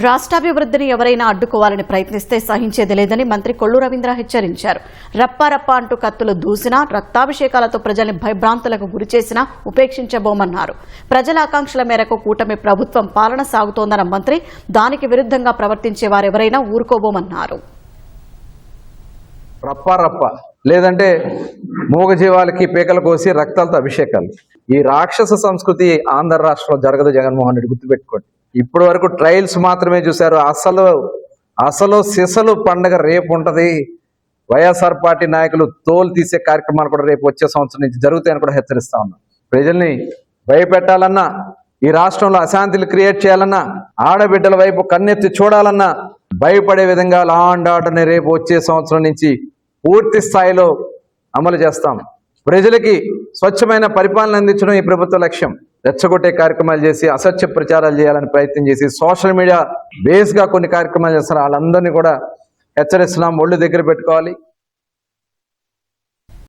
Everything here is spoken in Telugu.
రాష్ట్రాభివృద్ధిని ఎవరైనా అడ్డుకోవాలని ప్రయత్నిస్తే సహించేది లేదని మంత్రి కొల్లు రవీంద్ర హెచ్చరించారు. రప్పారప్ప అంటూ కత్తులు దూసినా, రక్తాభిషేకాలతో ప్రజల్ని భయభ్రాంతులకు గురిచేసినా ఉపేక్షించబోమన్నారు. ప్రజల ఆకాంక్షల మేరకు కూటమి ప్రభుత్వం పాలన సాగుతోందన్న మంత్రి దానికి విరుద్ధంగా ప్రవర్తించే వారెవరైనా ఊరుకోబోమన్నారు. రప్పారప్ప లేదంటే మూగజీవాలకి పీకలు కోసి రక్తాలతో అభిషేకాలు, ఈ రాక్షస సంస్కృతి ఆంధ్ర రాష్ట్రంలో జరగదు. జగన్మోహన్ రెడ్డి గుర్తుపెట్టుకోండి. ఇప్పటి వరకు ట్రయల్స్ మాత్రమే చూశారు. అసలు సిసలు పండగ రేపు ఉంటది. వైఎస్ఆర్ పార్టీ నాయకులు తోలు తీసే కార్యక్రమాలు కూడా రేపు వచ్చే సంవత్సరం నుంచి జరుగుతాయని కూడా హెచ్చరిస్తా ఉన్నాం. ప్రజల్ని భయపెట్టాలన్నా, ఈ రాష్ట్రంలో అశాంతిని క్రియేట్ చేయాలన్నా, ఆడబిడ్డల వైపు కన్నెత్తి చూడాలన్నా భయపడే విధంగా లా అండ్ ఆర్డర్ని రేపు వచ్చే సంవత్సరం నుంచి పూర్తి స్థాయిలో అమలు చేస్తాం. ప్రజలకి స్వచ్ఛమైన పరిపాలన అందించడం ఈ ప్రభుత్వ లక్ష్యం. రెచ్చగొట్టే కార్యక్రమాలు చేసి అసత్య ప్రచారాలు చేయాలని ప్రయత్నం చేసి సోషల్ మీడియా బేస్గా కొన్ని కార్యక్రమాలు చేస్తారు. వాళ్ళందరినీ కూడా హెచ్చరిస్తున్నాం. ఒళ్ళు దగ్గర పెట్టుకోవాలి.